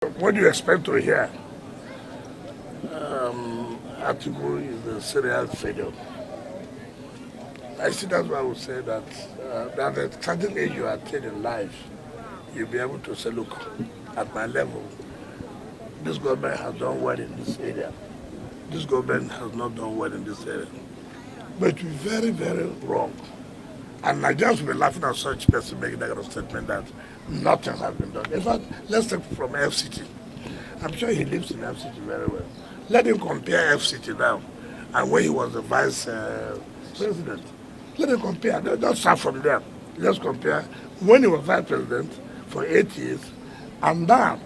What do you expect to hear? Atiku is a serial failure. I see that's why I would say that at a certain age you attain in life, you'll be able to say, look, at my level, this government has done well in this area. This government has not done well in this area. But it will be very, very wrong. And Nigerians will be laughing at such person making that kind of statement that nothing has been done. In fact, let's take from FCT. I'm sure he lives in FCT very well. Let him compare FCT now and when he was the vice president. Let him compare. Don't start from there. Let's compare when he was vice president for 8 years and now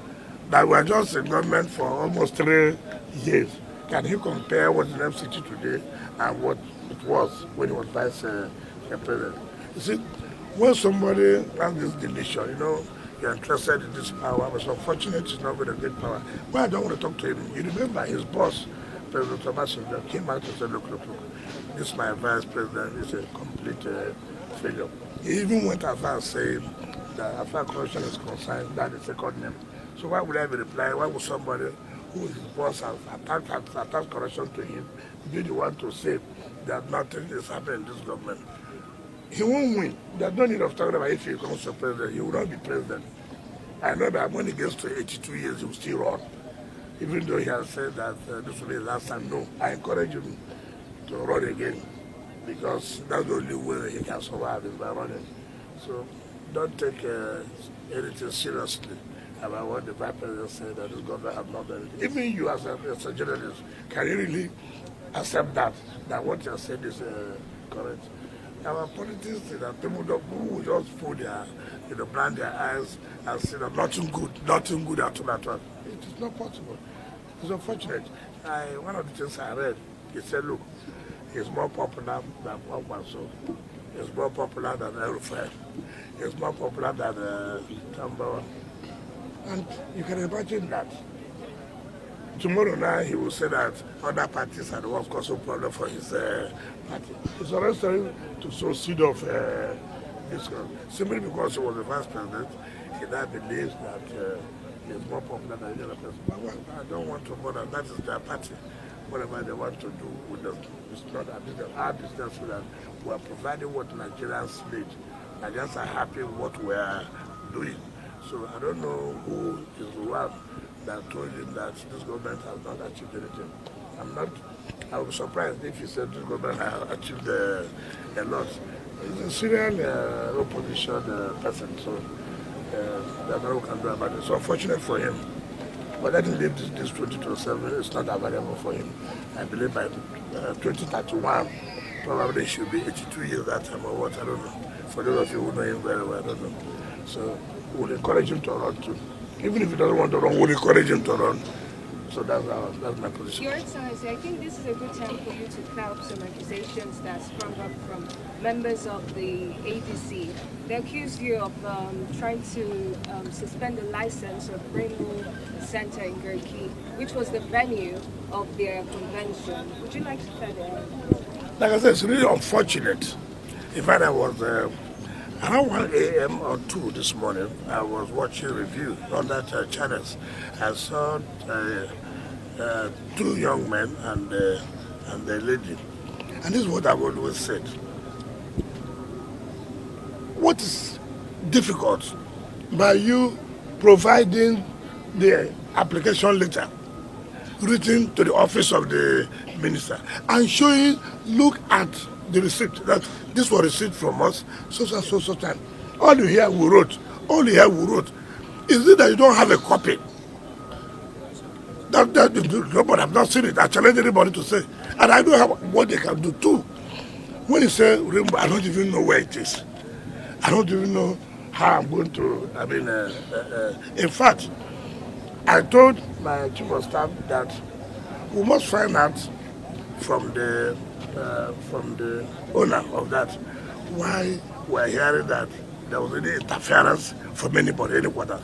that we're just in government for almost 3 years. Can he compare what's in FCT today and what it was when he was vice president? You see, when somebody has this deletion, you're interested in this power, but it's unfortunate it's not going to get power. Well, I don't want to talk to him. You remember his boss, President Obasanjo, came out and said, look, this my vice president is a complete failure. He even went as far as saying that as far as corruption is concerned, that is a second name. So why would I be replying? Why would somebody who his boss has attacked corruption to him be the one to say that nothing is happening in this government? He won't win. There's no need of talking about if he becomes the president. He will not be president. I know that when he gets to 82 years, he will still run. Even though he has said that this will be his last time. No, I encourage him to run again because that's the only way he can survive is by running. So don't take anything seriously about what the vice president said that this government has not done it. Even you as a journalist, can you really accept that what you said is correct? Our politics is that people will just put their, blind their eyes and say that nothing good at all. It is not possible. It's unfortunate. One of the things I read, he said, look, he's more popular than Pogbaso. He's more popular than Elrufai. He's more popular than Tambawa. And you can imagine that. Tomorrow night he will say that other parties are the ones causing problem for his party. It's already starting to sow seed of this one. Simply because he was the vice president, he now believes that he's more popular than any other person. But I don't want to bother. That is their party. Whatever they want to do with them, it's not our business. Our business is that we are providing what Nigerians need. Nigerians are happy with what we are doing. So I don't know who is the one that told him that this government has not achieved anything. I was surprised if he said this government has achieved a lot. He's a serial opposition person, so that's what we can do about it. It's unfortunate for him, but let him leave this 2027. It's not available for him. I believe by 2031, probably should be 82 years that time or what, I don't know. For those of you who know him very well, I don't know. So we'll encourage him to run too. Even if he doesn't want to run, we'll encourage him to run. So that's my position. Your Excellency, I think this is a good time for you to clear up some accusations that sprung up from members of the ADC. They accuse you of trying to suspend the license of Rainbow Center in Garki, which was the venue of their convention. Would you like to tell them? Like I said, it's really unfortunate. In fact, I was around 1 a.m. or 2 this morning, I was watching a review on that channels. I saw 2 young men and a lady. And this is what I've always said. What is difficult by you providing the application letter written to the office of the minister and showing, look at the receipt, that this was received from us, so time. All you hear we wrote. Is it that you don't have a copy? Nobody have not seen it. I challenge anybody to say. And I don't have what they can do too. When you say rainbow, I don't even know where it is. I don't even know how I'm going to, in fact, I told my chief of staff that we must find out from the owner of that why we're hearing that there was any interference from anybody, any quarter.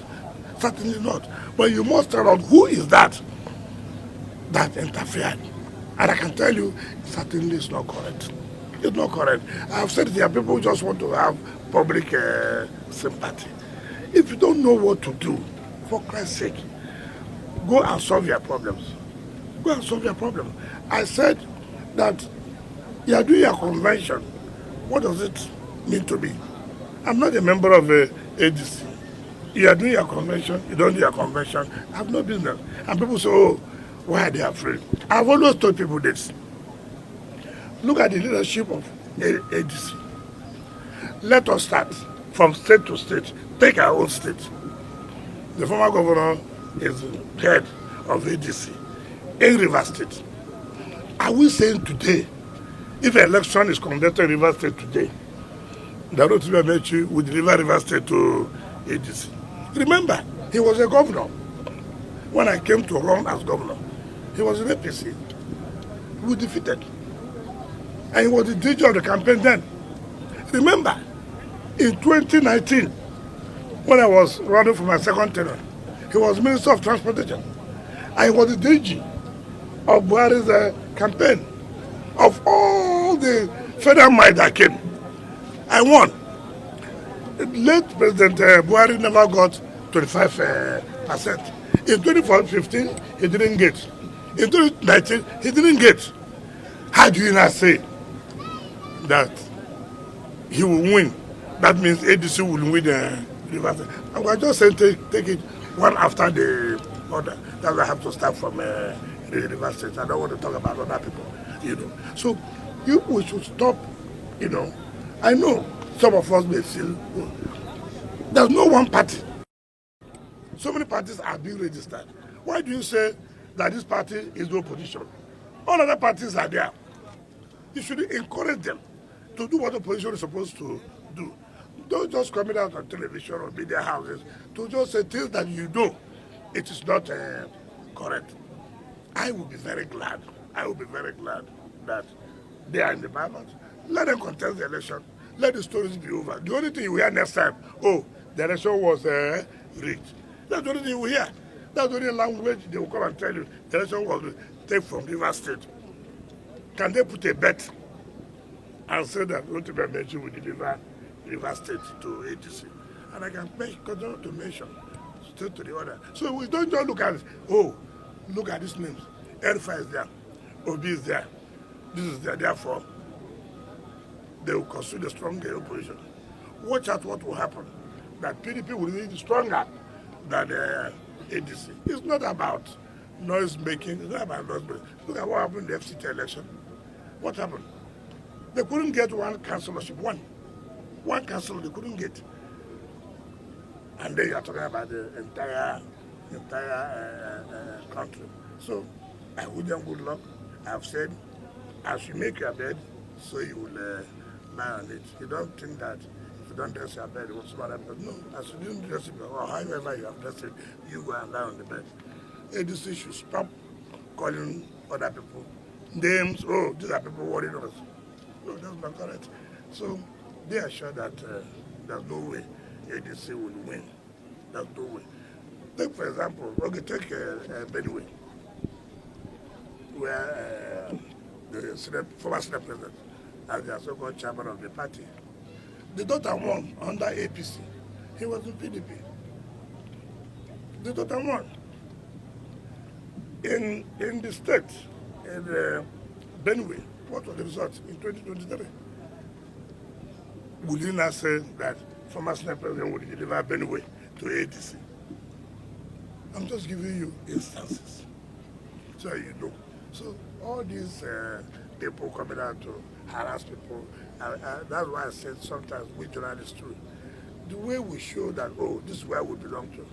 Certainly not. But you must tell out who is that interfered. And I can tell you, certainly it's not correct. It's not correct. I've said there are people who just want to have public sympathy. If you don't know what to do, for Christ's sake, Go and solve your problems. Go and solve your problems. I said that you are doing a convention. What does it mean to me? I'm not a member of a ADC. You are doing your convention, you don't do your convention. I have no business. And people say, oh, why are they afraid? I've always told people this. Look at the leadership of ADC. Let us start from state to state. Take our own state. The former governor is head of ADC in Rivers State. Are we saying today, if an election is conducted in Rivers State today, that Prof.Mgbeke will deliver Rivers State to ADC? Remember, he was a governor. When I came to run as governor, he was in APC. We defeated. And he was the DG of the campaign then. Remember, in 2019, when I was running for my second term, he was Minister of Transportation. And he was the DG of Buhari's campaign. Of all the federal might that came, I won. Late President Buhari never got 25%. In 2015, he didn't get. In 2019, he didn't get. How do you not say that he will win? That means ADC will win the Rivers. I was just saying take it one after the other. That's why I have to start from the Rivers State. I don't want to talk about other people, So we should stop, I know some of us may feel, there's no one party. So many parties are being registered. Why do you say that this party is no opposition? All other parties are there. You should encourage them to do what the opposition is supposed to do. Don't just come out on television or media houses to just say things that you know it is not correct. I will be very glad. I will be very glad that they are in the ballot. Let them contest the election. Let the stories be over. The only thing you hear next time, oh, the election was rigged. That's the only thing you hear. That's the only language they will come and tell you. The election was taken from Rivers State. Can they put a bet and say that Prof.Mgbeke will deliver Rivers State to ADC? And I can continue to mention state to the other. So we don't just look at, look at these names. Alpha is there. Obi is there. This is there. Therefore, they will consider the stronger opposition. Watch out what will happen. That PDP will be stronger than ADC. It's not about noise making. It's not about noise making. Look at what happened in the FCT election. What happened? They couldn't get one councillorship. One councillor they couldn't get. And then you are talking about the entire country. So I wish them good luck. I've said, as you make your bed, so you will lie on it. You don't think that if you don't dress your bed, it will smell like that. No, as you didn't dress it, or however you have dressed it, you go and lie on the bed. ADC should stop calling other people names. Oh, these are people worried us. No, that's not correct. So they are sure that there's no way ADC will win. There's no way. Take, for example, take Benue, where the former Senate President, as the so-called chairman of the party, the daughter won under APC. He was in PDP. The daughter won. In the state, in Benue, what was the result in 2023? Would you not say that former Senate President would deliver Benue to ADC? I'm just giving you instances so you know. So all these people coming out to harass people, that's why I said sometimes we journalists too. The way we show that, this is where we belong to.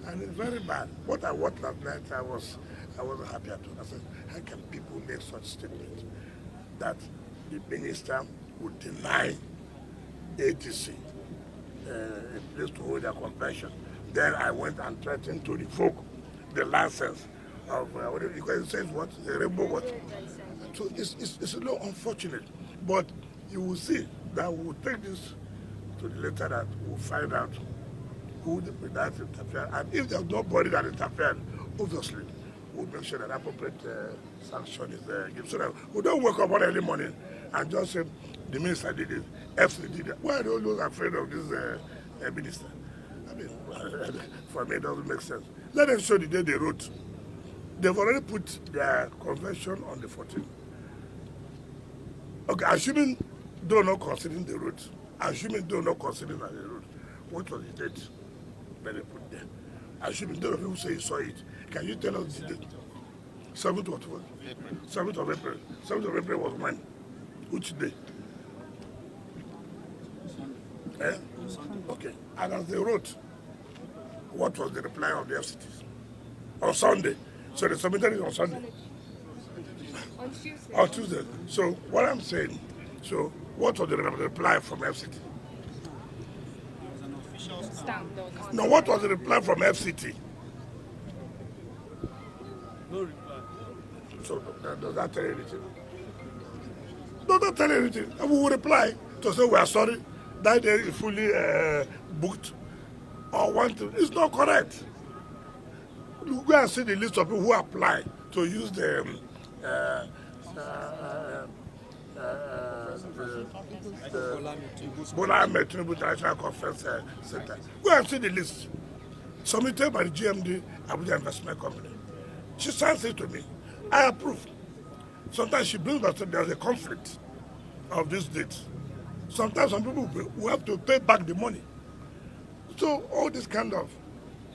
And it's very bad. What I watched last night, I wasn't happy at all. I said, how can people make such statements that the minister would deny ATC a place to hold a convention? Then I went and threatened to revoke the license of, because it says what? A rainbow what? So it's a little unfortunate. But you will see that we will take this to the letter that we'll find out who that interfered. And if there's nobody that interfered, obviously, we'll make sure that appropriate sanction is given. So that we don't wake up on early morning and just say, the minister did it, FC did it. Why are they always afraid of this minister? I mean, for me, it doesn't make sense. Let them show the day they wrote They've already put their convention on the 14th. Okay, assuming they're not considering the route, assuming they're not considering the route, what was the date that they put there? Assuming those of you who say you saw it, can you tell us the date? 7th of April. 7th of April. 7th of April was when? Which day? Eh? Okay. And as they wrote, what was the reply of the FCT? On Sunday. So they submitted it on Sunday. On Tuesday. On Tuesday. So what I'm saying, so what was the reply from FCT? Stamp. No, what was the reply from FCT? No reply. So does that tell you anything? Does that tell you anything? And we will reply to say we are sorry, that day is fully booked or want to. It's not correct. You go and see the list of people who apply to use the Bola Ahmed Tinubu International Conference Center. Go and see the list submitted by the GMD Abuja Investment Company. She sends it to me. I approve. Sometimes she brings us that there's a conflict of this date. Sometimes some people will have to pay back the money. So all this kind of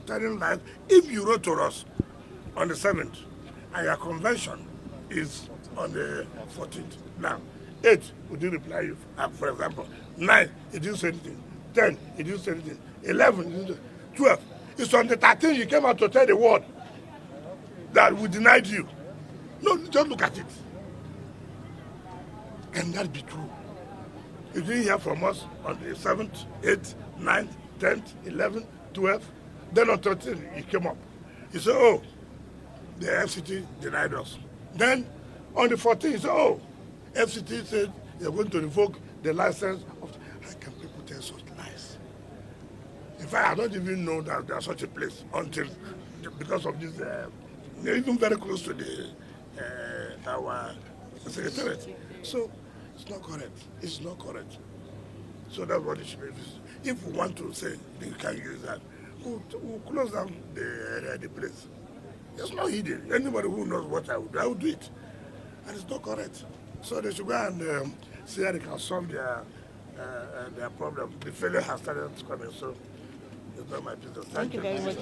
telling lies, if you wrote to us on the 7th and your convention is on the 14th, now 8, we didn't reply you, for example. 9, it didn't say anything. 10, it didn't say anything. 11, it didn't say 12. It's on the 13th you came out to tell the world that we denied you. No, just look at it. Can that be true? You didn't hear from us on the 7th, 8th, 9th, 10th, 11th, 12th. Then on 13th, he came up. He said, oh, the FCT denied us. Then on the 14th, he said, oh, FCT said they're going to revoke the license. How can people tell such lies? In fact, I don't even know that there's such a place until, because of this, they're even very close to our secretariat. So it's not correct. It's not correct. So that's what it should be. If we want to say you can use that, we'll close down the place. It's not hidden. Anybody who knows what I would do it. And it's not correct. So they should go and see how they can solve their problem. The failure has started coming, so it's not my business. Thank you very much.